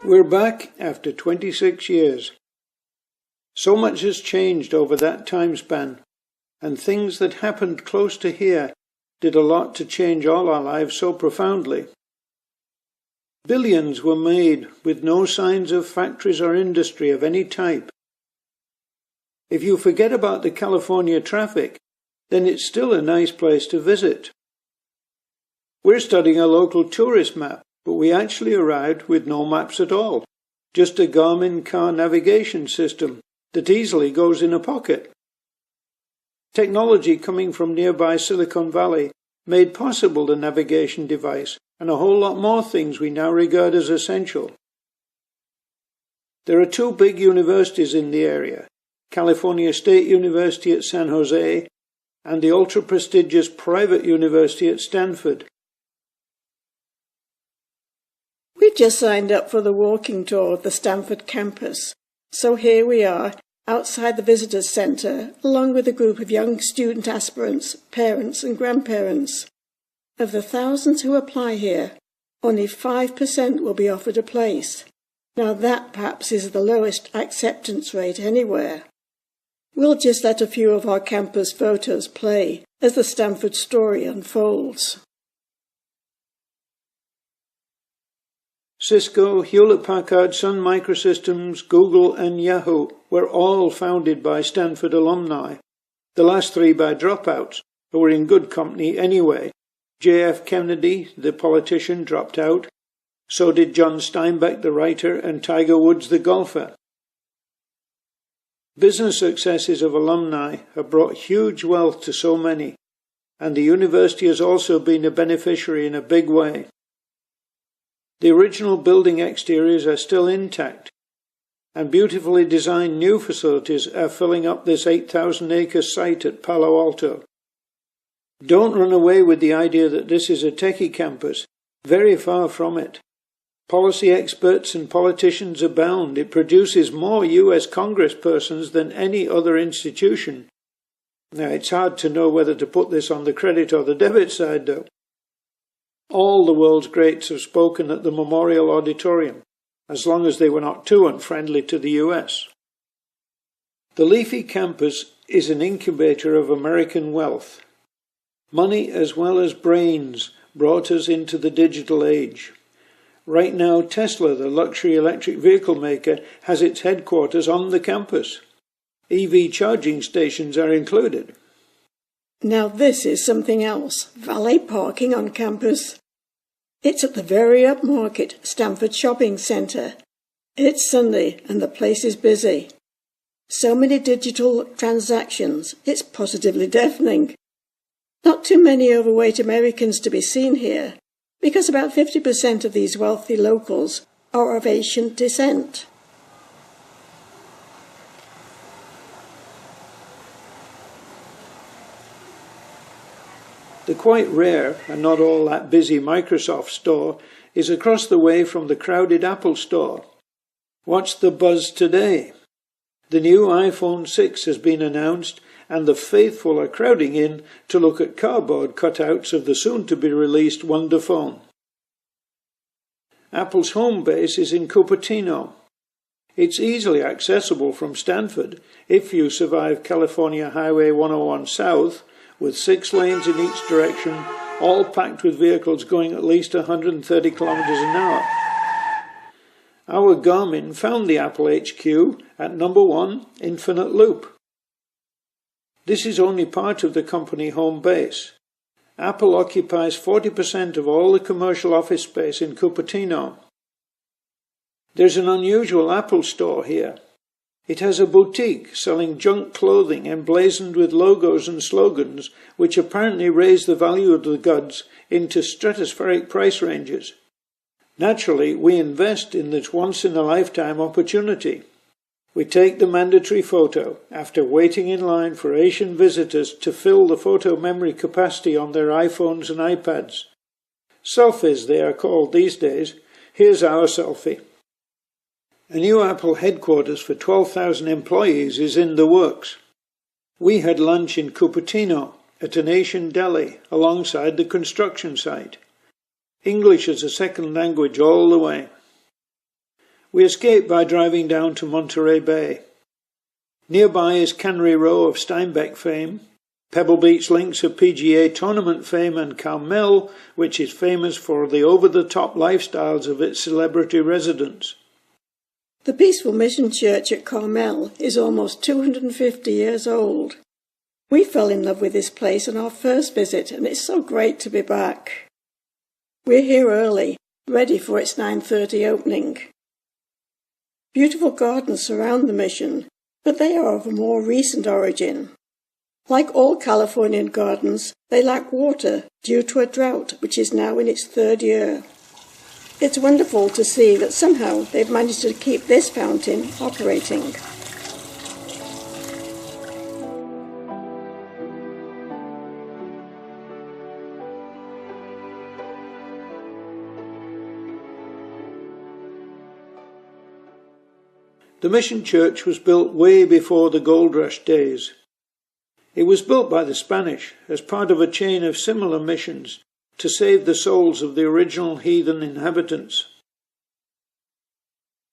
We're back after 26 years. So much has changed over that time span, and things that happened close to here did a lot to change all our lives so profoundly. Billions were made with no signs of factories or industry of any type. If you forget about the California traffic, then it's still a nice place to visit. We're studying a local tourist map, but we actually arrived with no maps at all, just a Garmin car navigation system that easily goes in a pocket. Technology coming from nearby Silicon Valley made possible the navigation device and a whole lot more things we now regard as essential. There are two big universities in the area, California State University at San Jose and the ultra-prestigious private university at Stanford. We've just signed up for the walking tour of the Stanford campus, so here we are, outside the Visitors Center, along with a group of young student aspirants, parents and grandparents. Of the thousands who apply here, only 5% will be offered a place. Now that perhaps is the lowest acceptance rate anywhere. We'll just let a few of our campus photos play as the Stanford story unfolds. Cisco, Hewlett-Packard, Sun Microsystems, Google and Yahoo were all founded by Stanford alumni, the last three by dropouts, who were in good company anyway. J.F. Kennedy, the politician, dropped out. So did John Steinbeck, the writer, and Tiger Woods, the golfer. Business successes of alumni have brought huge wealth to so many, and the university has also been a beneficiary in a big way. The original building exteriors are still intact, and beautifully designed new facilities are filling up this 8,000-acre site at Palo Alto. Don't run away with the idea that this is a techie campus. Very far from it. Policy experts and politicians abound. It produces more U.S. congresspersons than any other institution. Now, it's hard to know whether to put this on the credit or the debit side, though. All the world's greats have spoken at the Memorial Auditorium, as long as they were not too unfriendly to the U.S. The leafy campus is an incubator of American wealth. Money as well as brains brought us into the digital age. Right now, Tesla, the luxury electric vehicle maker, has its headquarters on the campus. EV charging stations are included. Now this is something else, valet parking on campus. It's at the very upmarket Stanford Shopping Center. It's Sunday and the place is busy. So many digital transactions, it's positively deafening. Not too many overweight Americans to be seen here, because about 50% of these wealthy locals are of Asian descent. The quite rare, and not all that busy Microsoft store is across the way from the crowded Apple store. What's the buzz today? The new iPhone 6 has been announced, and the faithful are crowding in to look at cardboard cutouts of the soon-to-be-released Wonder Phone. Apple's home base is in Cupertino. It's easily accessible from Stanford if you survive California Highway 101 South, with 6 lanes in each direction, all packed with vehicles going at least 130 kilometers an hour. Our Garmin found the Apple HQ at number 1, Infinite Loop. This is only part of the company home base. Apple occupies 40% of all the commercial office space in Cupertino. There's an unusual Apple store here. It has a boutique selling junk clothing emblazoned with logos and slogans which apparently raise the value of the goods into stratospheric price ranges. Naturally, we invest in this once-in-a-lifetime opportunity. We take the mandatory photo after waiting in line for Asian visitors to fill the photo memory capacity on their iPhones and iPads. Selfies, they are called these days. Here's our selfie. A new Apple headquarters for 12,000 employees is in the works. We had lunch in Cupertino at an Asian deli alongside the construction site. English as a second language all the way. We escape by driving down to Monterey Bay. Nearby is Cannery Row of Steinbeck fame, Pebble Beach links of PGA tournament fame, and Carmel, which is famous for the over-the-top lifestyles of its celebrity residents. The peaceful mission church at Carmel is almost 250 years old. We fell in love with this place on our first visit, and it's so great to be back. We're here early, ready for its 9:30 opening. Beautiful gardens surround the mission, but they are of a more recent origin. Like all Californian gardens, they lack water due to a drought which is now in its third year. It's wonderful to see that somehow they've managed to keep this fountain operating. The mission church was built way before the gold rush days. It was built by the Spanish as part of a chain of similar missions to save the souls of the original heathen inhabitants.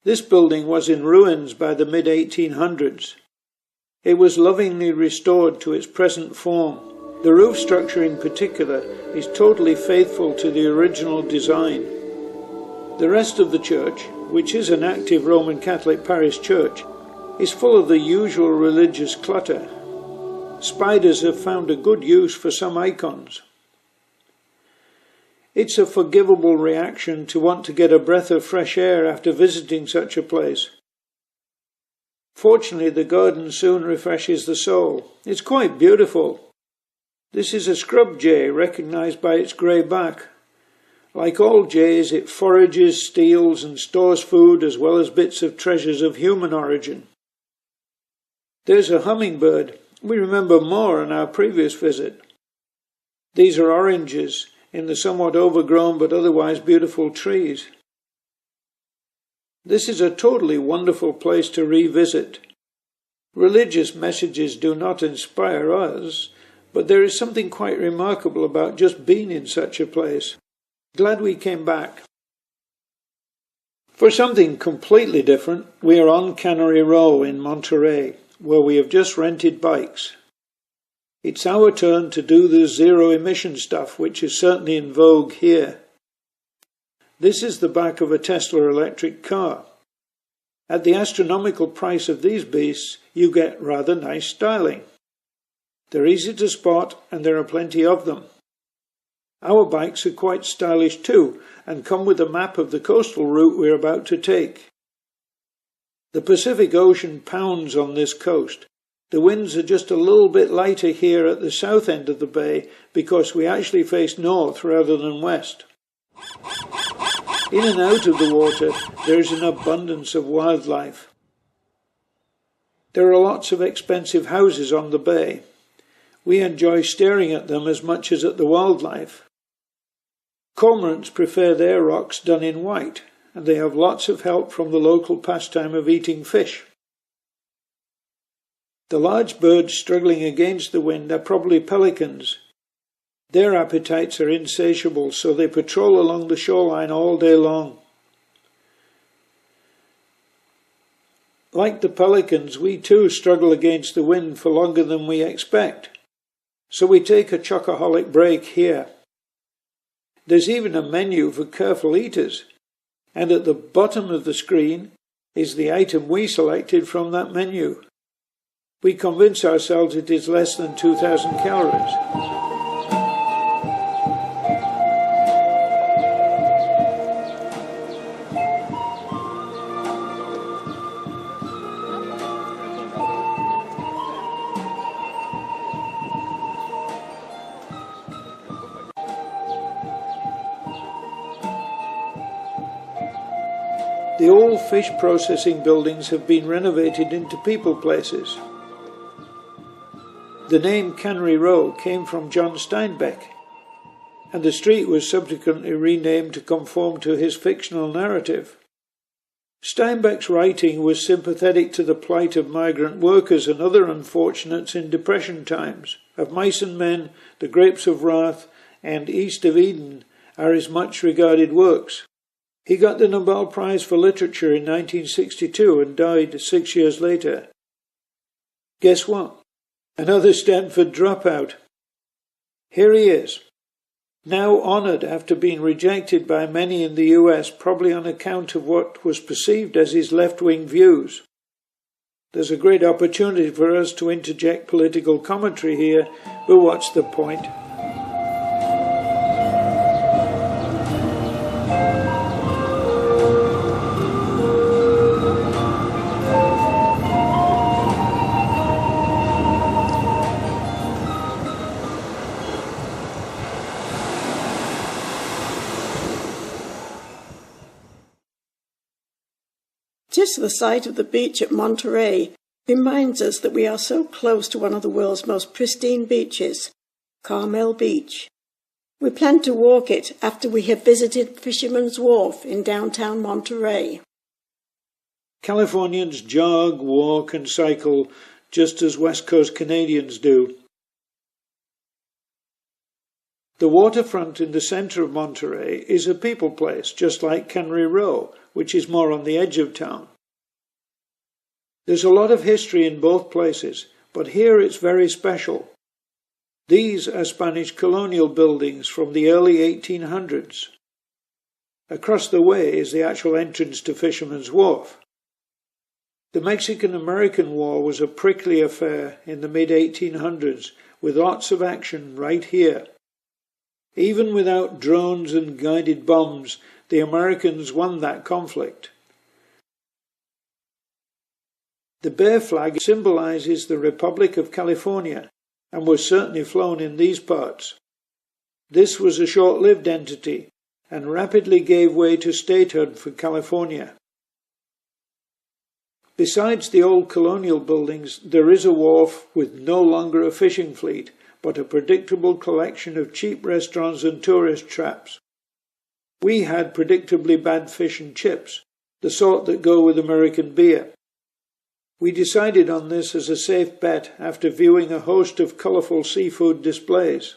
This building was in ruins by the mid-1800s. It was lovingly restored to its present form. The roof structure in particular is totally faithful to the original design. The rest of the church, which is an active Roman Catholic parish church, is full of the usual religious clutter. Spiders have found a good use for some icons. It's a forgivable reaction to want to get a breath of fresh air after visiting such a place. Fortunately, the garden soon refreshes the soul. It's quite beautiful. This is a scrub jay, recognized by its grey back. Like all jays, it forages, steals and stores food as well as bits of treasures of human origin. There's a hummingbird. We remember more on our previous visit. These are oranges in the somewhat overgrown but otherwise beautiful trees. This is a totally wonderful place to revisit. Religious messages do not inspire us, but there is something quite remarkable about just being in such a place. Glad we came back. For something completely different, we are on Cannery Row in Monterey, where we have just rented bikes. It's our turn to do the zero-emission stuff, which is certainly in vogue here. This is the back of a Tesla electric car. At the astronomical price of these beasts, you get rather nice styling. They're easy to spot, and there are plenty of them. Our bikes are quite stylish too, and come with a map of the coastal route we're about to take. The Pacific Ocean pounds on this coast. The winds are just a little bit lighter here at the south end of the bay because we actually face north rather than west. In and out of the water, there is an abundance of wildlife. There are lots of expensive houses on the bay. We enjoy staring at them as much as at the wildlife. Cormorants prefer their rocks done in white, and they have lots of help from the local pastime of eating fish. The large birds struggling against the wind are probably pelicans. Their appetites are insatiable, so they patrol along the shoreline all day long. Like the pelicans, we too struggle against the wind for longer than we expect, so we take a chocoholic break here. There's even a menu for careful eaters, and at the bottom of the screen is the item we selected from that menu. We convince ourselves it is less than 2,000 calories. The old fish processing buildings have been renovated into people places. The name Cannery Row came from John Steinbeck, and the street was subsequently renamed to conform to his fictional narrative. Steinbeck's writing was sympathetic to the plight of migrant workers and other unfortunates in Depression times. Of Mice and Men, The Grapes of Wrath, and East of Eden are his much regarded works. He got the Nobel Prize for Literature in 1962 and died 6 years later. Guess what? Another Stanford dropout. Here he is, now honoured after being rejected by many in the US, probably on account of what was perceived as his left-wing views. There's a great opportunity for us to interject political commentary here, but what's the point? Just the sight of the beach at Monterey reminds us that we are so close to one of the world's most pristine beaches, Carmel Beach. We plan to walk it after we have visited Fisherman's Wharf in downtown Monterey. Californians jog, walk and cycle just as West Coast Canadians do. The waterfront in the centre of Monterey is a people place, just like Cannery Row, which is more on the edge of town. There's a lot of history in both places, but here it's very special. These are Spanish colonial buildings from the early 1800s. Across the way is the actual entrance to Fisherman's Wharf. The Mexican-American War was a prickly affair in the mid-1800s, with lots of action right here. Even without drones and guided bombs, the Americans won that conflict. The bear flag symbolizes the Republic of California and was certainly flown in these parts. This was a short-lived entity and rapidly gave way to statehood for California. Besides the old colonial buildings, there is a wharf with no longer a fishing fleet, but a predictable collection of cheap restaurants and tourist traps. We had predictably bad fish and chips, the sort that go with American beer. We decided on this as a safe bet after viewing a host of colourful seafood displays.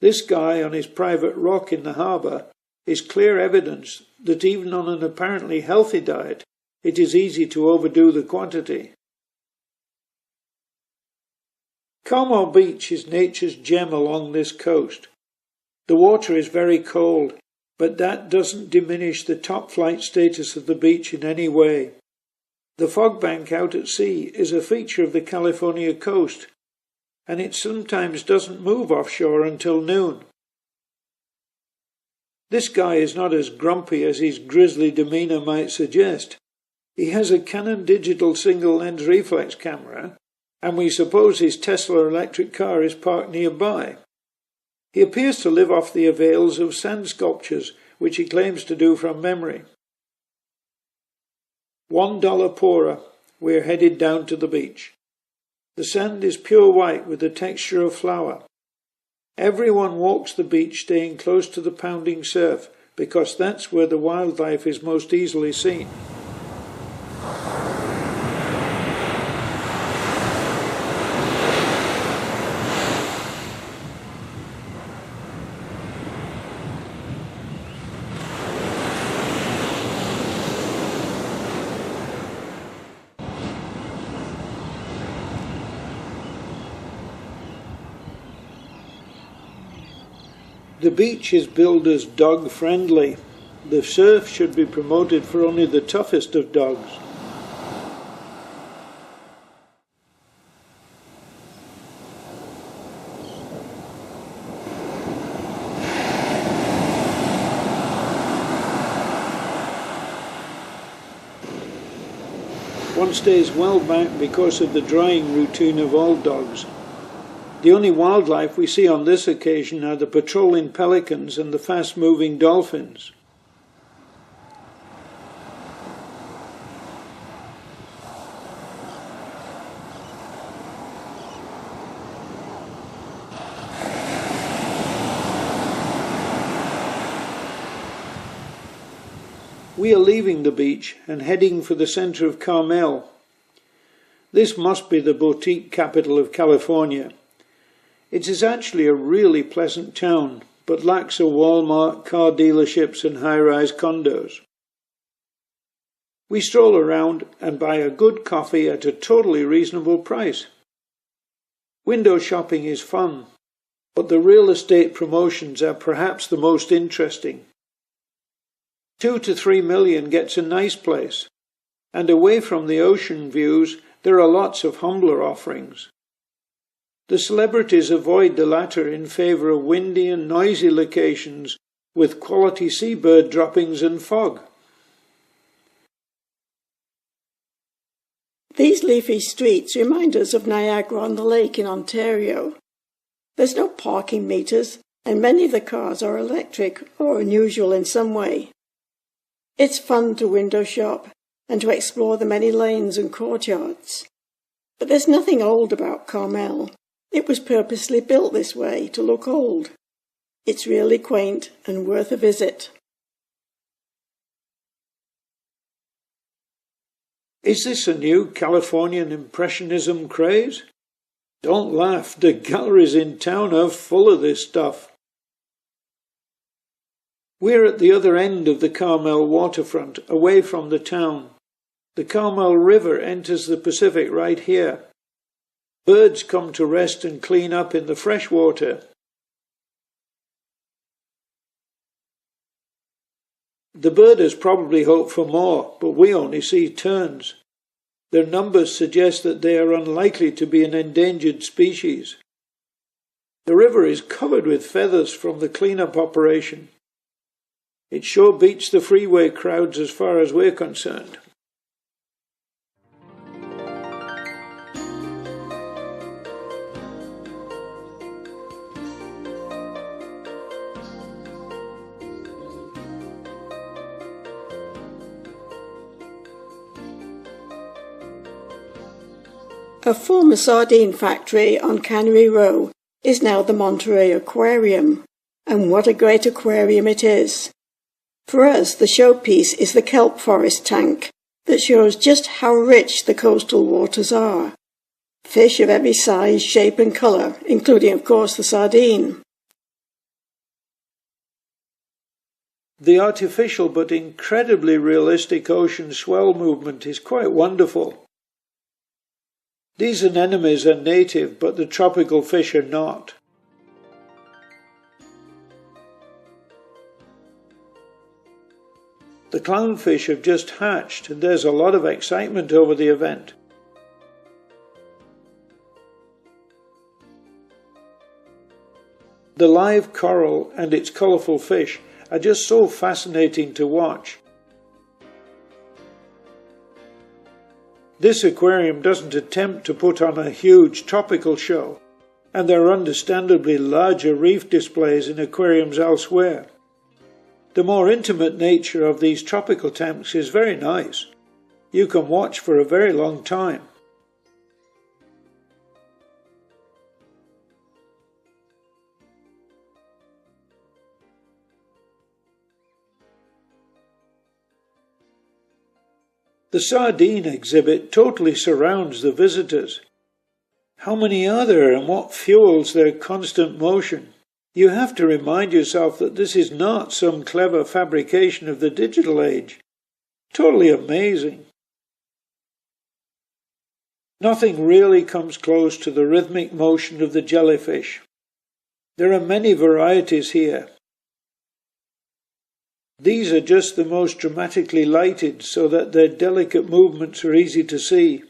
This guy on his private rock in the harbour is clear evidence that even on an apparently healthy diet, it is easy to overdo the quantity. Carmel Beach is nature's gem along this coast. The water is very cold, but that doesn't diminish the top-flight status of the beach in any way. The fog bank out at sea is a feature of the California coast, and it sometimes doesn't move offshore until noon. This guy is not as grumpy as his grisly demeanour might suggest. He has a Canon digital single-lens reflex camera, and we suppose his Tesla electric car is parked nearby. He appears to live off the avails of sand sculptures, which he claims to do from memory. $1 poorer, we're headed down to the beach. The sand is pure white with the texture of flour. Everyone walks the beach staying close to the pounding surf, because that's where the wildlife is most easily seen. The beach is billed as dog-friendly. The surf should be promoted for only the toughest of dogs. One stays well back because of the drying routine of all dogs. The only wildlife we see on this occasion are the patrolling pelicans and the fast-moving dolphins. We are leaving the beach and heading for the centre of Carmel. This must be the boutique capital of California. It is actually a really pleasant town, but lacks a Walmart, car dealerships and high-rise condos. We stroll around and buy a good coffee at a totally reasonable price. Window shopping is fun, but the real estate promotions are perhaps the most interesting. 2 to 3 million gets a nice place, and away from the ocean views there are lots of humbler offerings. The celebrities avoid the latter in favour of windy and noisy locations with quality seabird droppings and fog. These leafy streets remind us of Niagara-on-the-Lake in Ontario. There's no parking meters, and many of the cars are electric or unusual in some way. It's fun to window shop and to explore the many lanes and courtyards. But there's nothing old about Carmel. It was purposely built this way to look old. It's really quaint and worth a visit. Is this a new Californian Impressionism craze? Don't laugh, the galleries in town are full of this stuff. We're at the other end of the Carmel waterfront, away from the town. The Carmel River enters the Pacific right here. Birds come to rest and clean up in the fresh water. The birders probably hope for more, but we only see terns. Their numbers suggest that they are unlikely to be an endangered species. The river is covered with feathers from the cleanup operation. It sure beats the freeway crowds as far as we're concerned. A former sardine factory on Cannery Row is now the Monterey Aquarium, and what a great aquarium it is. For us, the showpiece is the kelp forest tank that shows just how rich the coastal waters are. Fish of every size, shape and colour, including of course the sardine. The artificial but incredibly realistic ocean swell movement is quite wonderful. These anemones are native, but the tropical fish are not. The clownfish have just hatched, and there's a lot of excitement over the event. The live coral and its colourful fish are just so fascinating to watch. This aquarium doesn't attempt to put on a huge tropical show, and there are understandably larger reef displays in aquariums elsewhere. The more intimate nature of these tropical tanks is very nice. You can watch for a very long time. The sardine exhibit totally surrounds the visitors. How many are there and what fuels their constant motion? You have to remind yourself that this is not some clever fabrication of the digital age. Totally amazing. Nothing really comes close to the rhythmic motion of the jellyfish. There are many varieties here. These are just the most dramatically lighted so that their delicate movements are easy to see.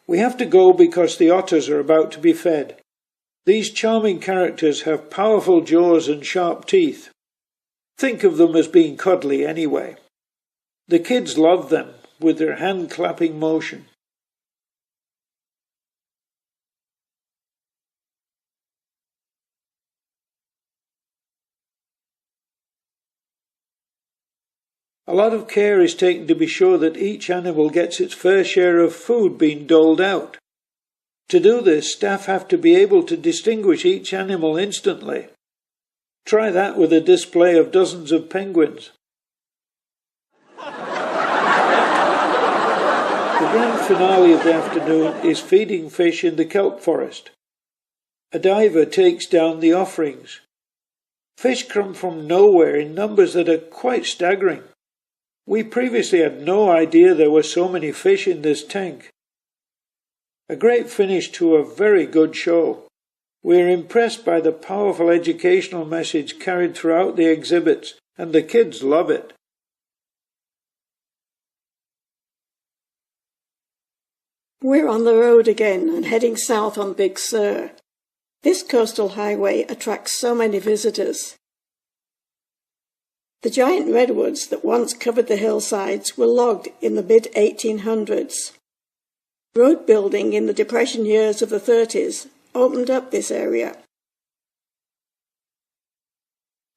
We have to go because the otters are about to be fed. These charming characters have powerful jaws and sharp teeth. Think of them as being cuddly anyway. The kids love them with their hand-clapping motion. A lot of care is taken to be sure that each animal gets its fair share of food being doled out. To do this, staff have to be able to distinguish each animal instantly. Try that with a display of dozens of penguins. The grand finale of the afternoon is feeding fish in the kelp forest. A diver takes down the offerings. Fish come from nowhere in numbers that are quite staggering. We previously had no idea there were so many fish in this tank. A great finish to a very good show. We are impressed by the powerful educational message carried throughout the exhibits, and the kids love it. We're on the road again and heading south on Big Sur. This coastal highway attracts so many visitors. The giant redwoods that once covered the hillsides were logged in the mid-1800s. Road building in the Depression years of the 30s opened up this area.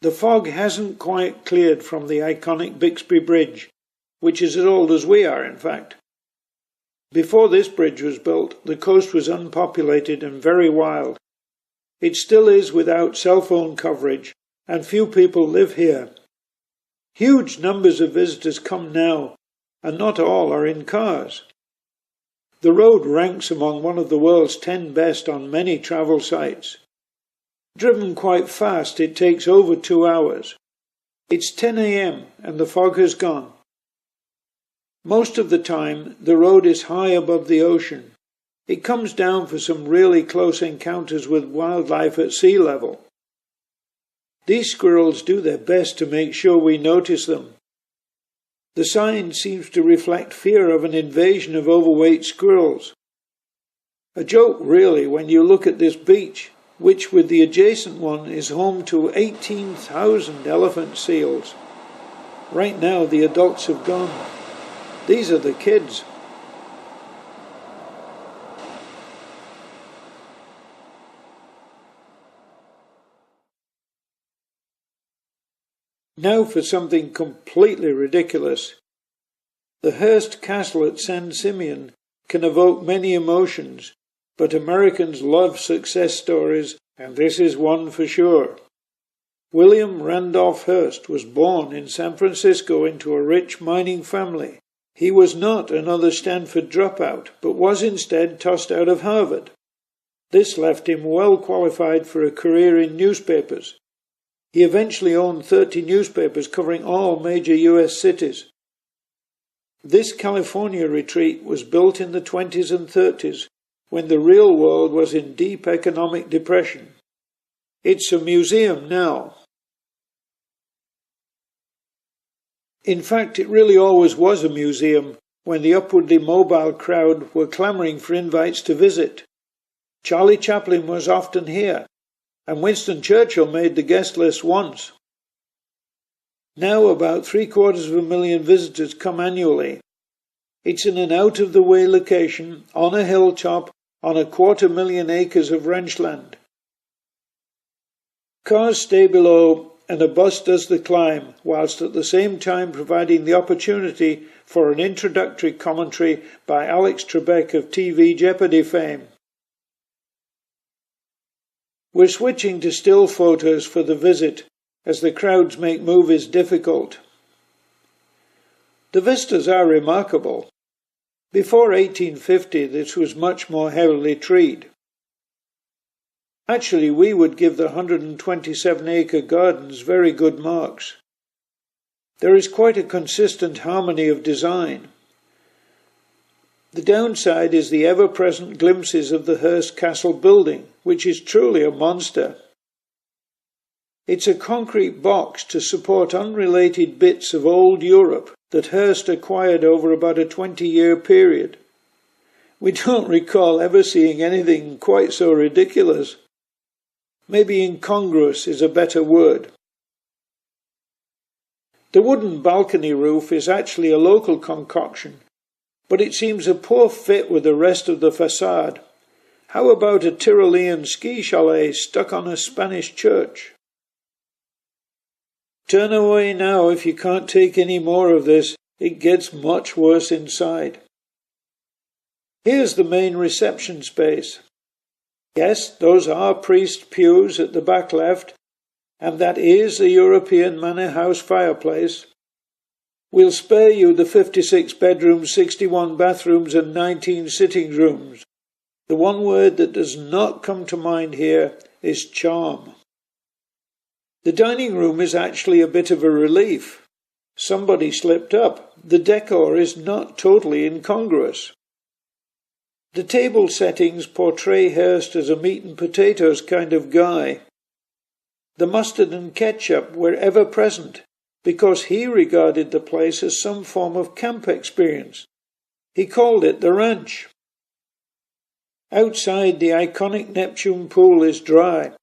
The fog hasn't quite cleared from the iconic Bixby Bridge, which is as old as we are, in fact. Before this bridge was built, the coast was unpopulated and very wild. It still is without cell phone coverage, and few people live here. Huge numbers of visitors come now, and not all are in cars. The road ranks among one of the world's 10 best on many travel sites. Driven quite fast, it takes over 2 hours. It's 10 a.m. and the fog has gone. Most of the time, the road is high above the ocean. It comes down for some really close encounters with wildlife at sea level. These squirrels do their best to make sure we notice them. The sign seems to reflect fear of an invasion of overweight squirrels. A joke really when you look at this beach, which with the adjacent one is home to 18,000 elephant seals. Right now the adults have gone. These are the kids. Now for something completely ridiculous. The Hearst Castle at San Simeon can evoke many emotions, but Americans love success stories, and this is one for sure. William Randolph Hearst was born in San Francisco into a rich mining family. He was not another Stanford dropout, but was instead tossed out of Harvard. This left him well qualified for a career in newspapers. He eventually owned 30 newspapers covering all major U.S. cities. This California retreat was built in the 20s and 30s, when the real world was in deep economic depression. It's a museum now. In fact, it really always was a museum when the upwardly mobile crowd were clamouring for invites to visit. Charlie Chaplin was often here, and Winston Churchill made the guest list once. Now about 750,000 visitors come annually. It's in an out-of-the-way location, on a hilltop, on 250,000 acres of ranchland. Cars stay below and a bus does the climb, whilst at the same time providing the opportunity for an introductory commentary by Alex Trebek of TV Jeopardy fame. We're switching to still photos for the visit, as the crowds make movies difficult. The vistas are remarkable. Before 1850 this was much more heavily treed. Actually, we would give the 127-acre gardens very good marks. There is quite a consistent harmony of design. The downside is the ever-present glimpses of the Hearst Castle building, which is truly a monster. It's a concrete box to support unrelated bits of old Europe that Hearst acquired over about a 20-year period. We don't recall ever seeing anything quite so ridiculous. Maybe incongruous is a better word. The wooden balcony roof is actually a local concoction, but it seems a poor fit with the rest of the facade. How about a Tyrolean ski chalet stuck on a Spanish church? Turn away now if you can't take any more of this. It gets much worse inside. Here's the main reception space. Yes, those are priest pews at the back left, and that is a European manor house fireplace. We'll spare you the 56 bedrooms, 61 bathrooms and 19 sitting rooms. The one word that does not come to mind here is charm. The dining room is actually a bit of a relief. Somebody slipped up. The decor is not totally incongruous. The table settings portray Hearst as a meat and potatoes kind of guy. The mustard and ketchup were ever present because he regarded the place as some form of camp experience. He called it the ranch. Outside, the iconic Neptune pool is dry.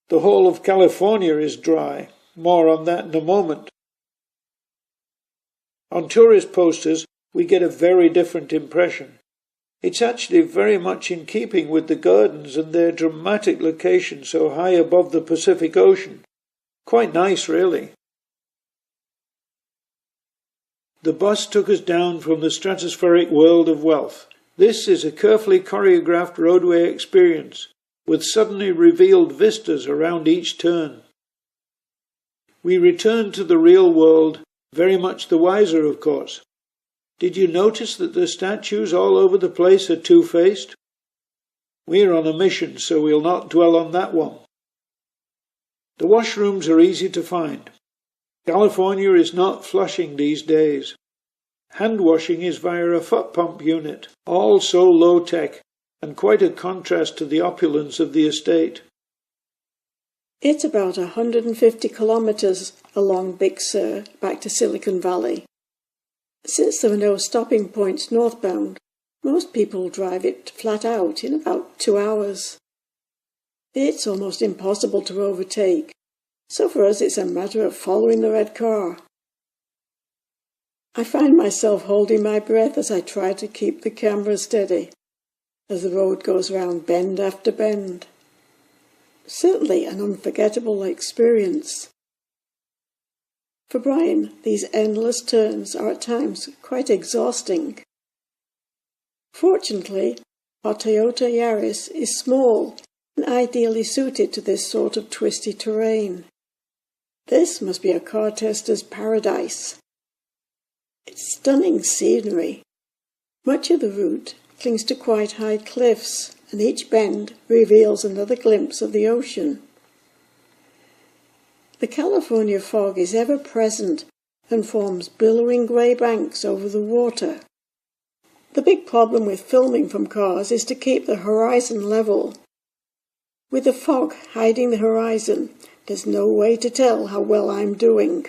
The whole of California is dry. More on that in a moment. On tourist posters, we get a very different impression. It's actually very much in keeping with the gardens and their dramatic location so high above the Pacific Ocean. Quite nice, really. The bus took us down from the stratospheric world of wealth. This is a carefully choreographed roadway experience, with suddenly revealed vistas around each turn. We returned to the real world, very much the wiser, of course. Did you notice that the statues all over the place are two-faced? We're on a mission, so we'll not dwell on that one. The washrooms are easy to find. California is not flushing these days. Hand washing is via a foot pump unit, all so low-tech, and quite a contrast to the opulence of the estate. It's about 150 kilometres along Big Sur back to Silicon Valley. Since there are no stopping points northbound, most people drive it flat out in about 2 hours. It's almost impossible to overtake, so for us it's a matter of following the red car. I find myself holding my breath as I try to keep the camera steady, as the road goes round bend after bend. Certainly an unforgettable experience. For Brian, these endless turns are at times quite exhausting. Fortunately, our Toyota Yaris is small and ideally suited to this sort of twisty terrain. This must be a car tester's paradise. It's stunning scenery. Much of the route clings to quite high cliffs, and each bend reveals another glimpse of the ocean. The California fog is ever present and forms billowing grey banks over the water. The big problem with filming from cars is to keep the horizon level. With the fog hiding the horizon, there's no way to tell how well I'm doing.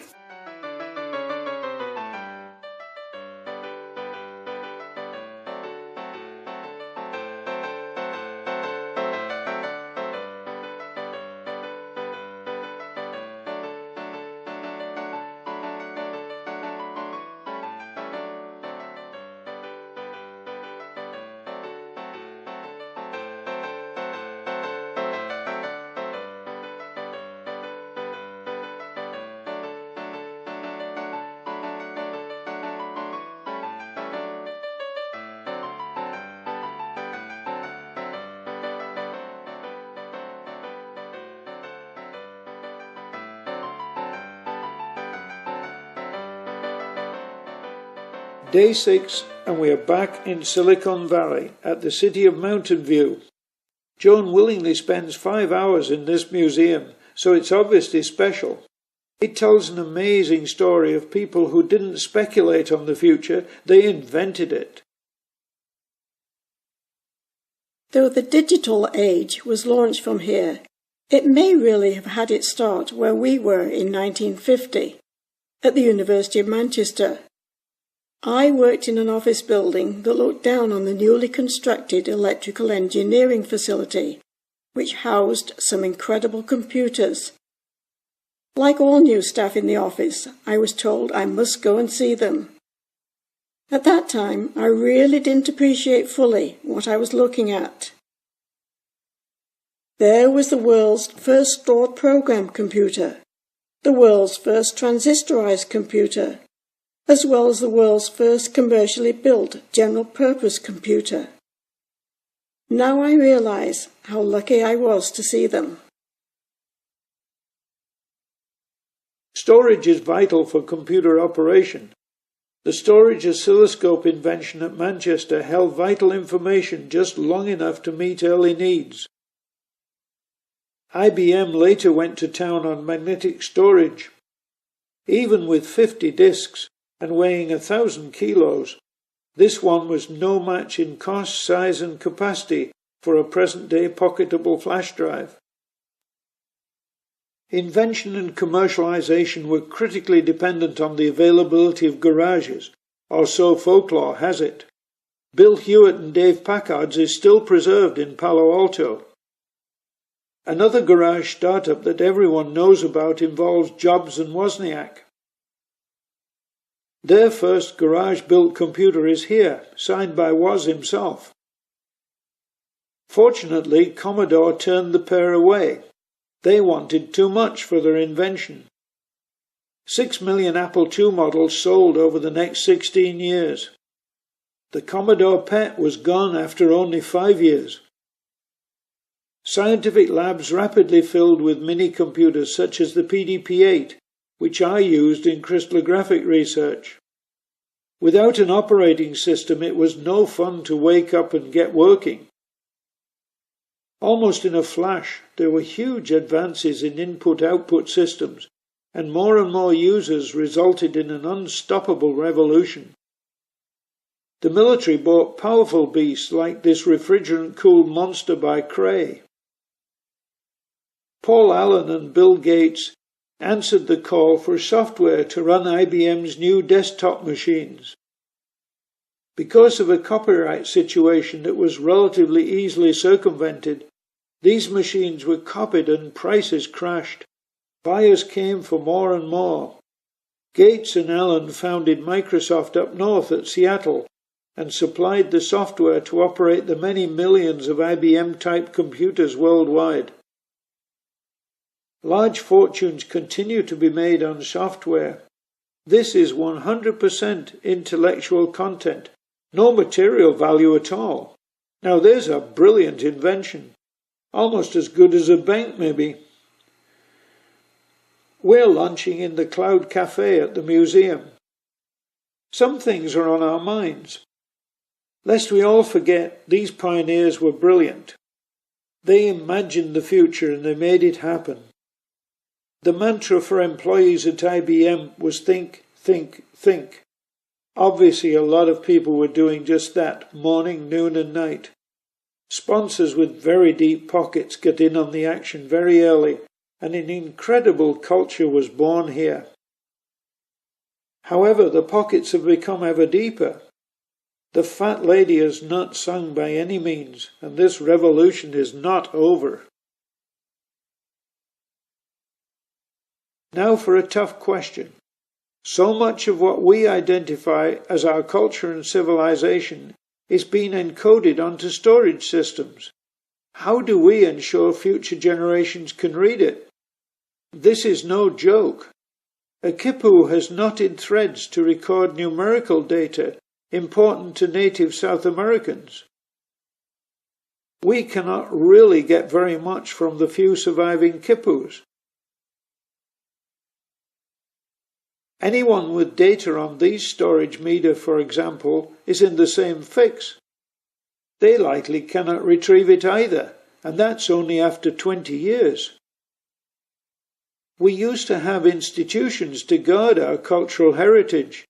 Day 6, and we are back in Silicon Valley at the city of Mountain View. Joan willingly spends 5 hours in this museum, so it's obviously special. It tells an amazing story of people who didn't speculate on the future, they invented it. Though the digital age was launched from here, it may really have had its start where we were in 1950, at the University of Manchester. I worked in an office building that looked down on the newly constructed electrical engineering facility, which housed some incredible computers. Like all new staff in the office, I was told I must go and see them. At that time, I really didn't appreciate fully what I was looking at. There was the world's first stored program computer, the world's first transistorized computer, as well as the world's first commercially built general-purpose computer. Now I realize how lucky I was to see them. Storage is vital for computer operation. The storage oscilloscope invention at Manchester held vital information just long enough to meet early needs. IBM later went to town on magnetic storage. Even with 50 disks and weighing 1,000 kilos, this one was no match in cost, size and capacity for a present-day pocketable flash drive. Invention and commercialization were critically dependent on the availability of garages, or so folklore has it. Bill Hewitt and Dave Packard's is still preserved in Palo Alto. Another garage startup that everyone knows about involves Jobs and Wozniak. Their first garage-built computer is here, signed by Woz himself. Fortunately, Commodore turned the pair away. They wanted too much for their invention. 6 million Apple II models sold over the next 16 years. The Commodore PET was gone after only 5 years. Scientific labs rapidly filled with mini-computers such as the PDP-8, which I used in crystallographic research. Without an operating system, it was no fun to wake up and get working. Almost in a flash, there were huge advances in input-output systems, and more users resulted in an unstoppable revolution. The military bought powerful beasts like this refrigerant-cooled monster by Cray. Paul Allen and Bill Gates answered the call for software to run IBM's new desktop machines. Because of a copyright situation that was relatively easily circumvented, these machines were copied and prices crashed. Buyers came for more and more. Gates and Allen founded Microsoft up north at Seattle and supplied the software to operate the many millions of IBM-type computers worldwide. Large fortunes continue to be made on software. This is 100% intellectual content, no material value at all. Now there's a brilliant invention, almost as good as a bank maybe. We're lunching in the Cloud Cafe at the museum. Some things are on our minds. Lest we all forget, these pioneers were brilliant. They imagined the future and they made it happen. The mantra for employees at IBM was think, think, think. Obviously, a lot of people were doing just that, morning, noon and night. Sponsors with very deep pockets got in on the action very early, and an incredible culture was born here. However, the pockets have become ever deeper. The fat lady has not sung by any means, and this revolution is not over. Now for a tough question. So much of what we identify as our culture and civilization is being encoded onto storage systems. How do we ensure future generations can read it? This is no joke. A kipu has knotted threads to record numerical data important to native South Americans. We cannot really get very much from the few surviving kipus. Anyone with data on these storage media, for example, is in the same fix. They likely cannot retrieve it either, and that's only after 20 years. We used to have institutions to guard our cultural heritage.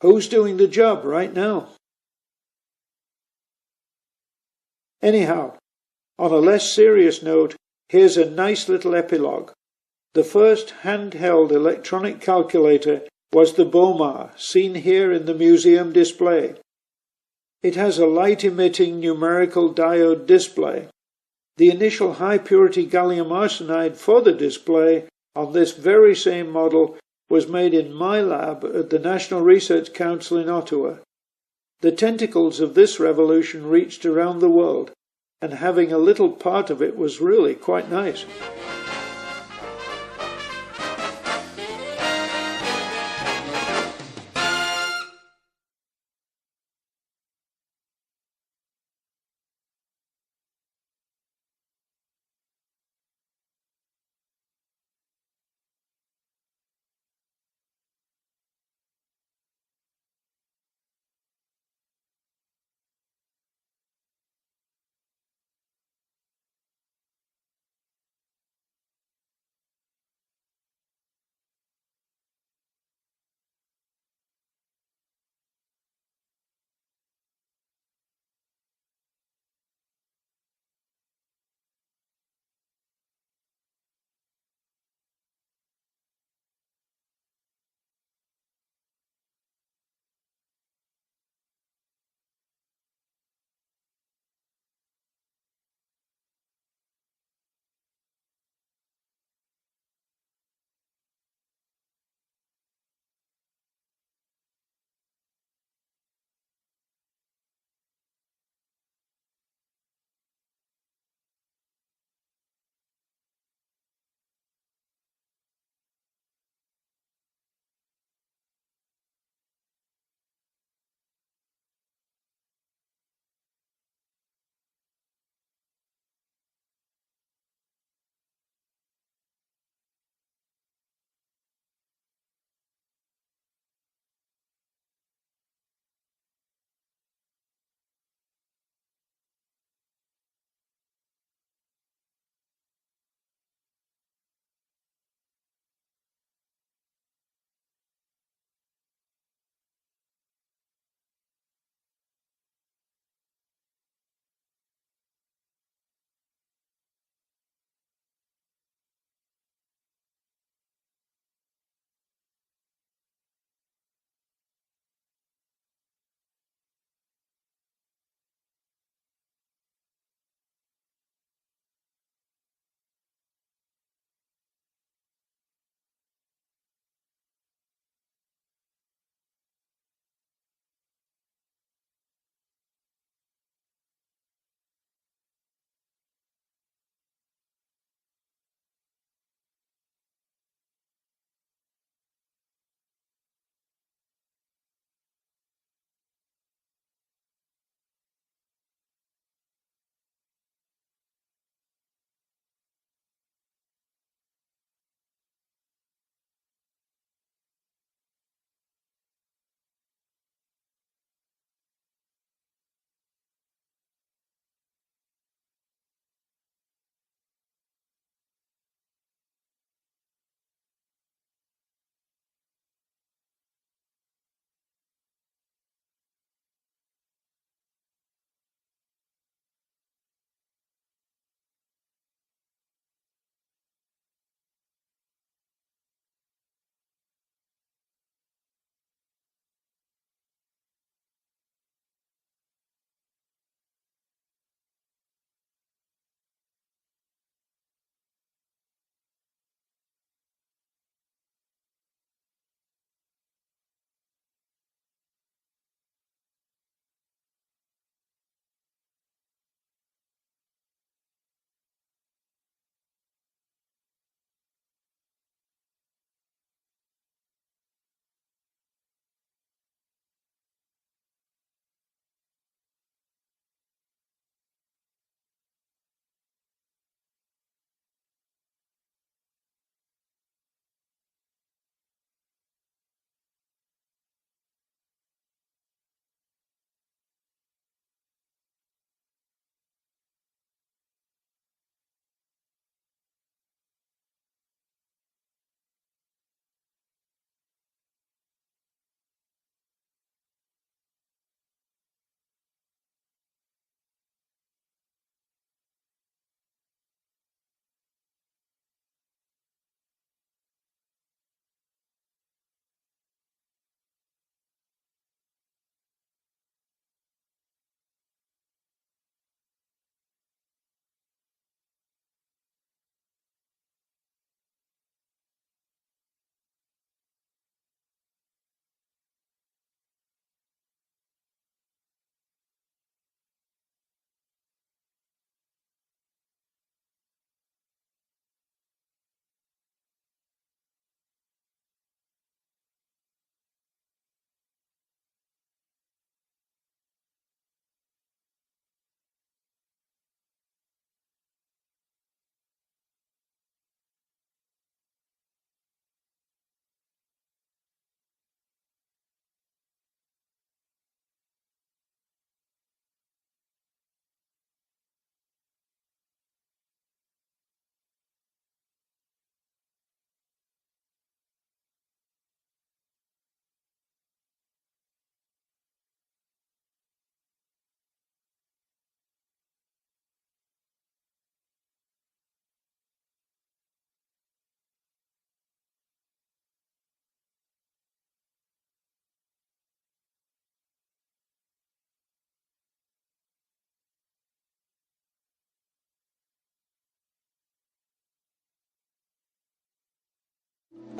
Who's doing the job right now? Anyhow, on a less serious note, here's a nice little epilogue. The first handheld electronic calculator was the Bomar, seen here in the museum display. It has a light-emitting numerical diode display. The initial high-purity gallium arsenide for the display on this very same model was made in my lab at the National Research Council in Ottawa. The tentacles of this revolution reached around the world, and having a little part of it was really quite nice.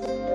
you.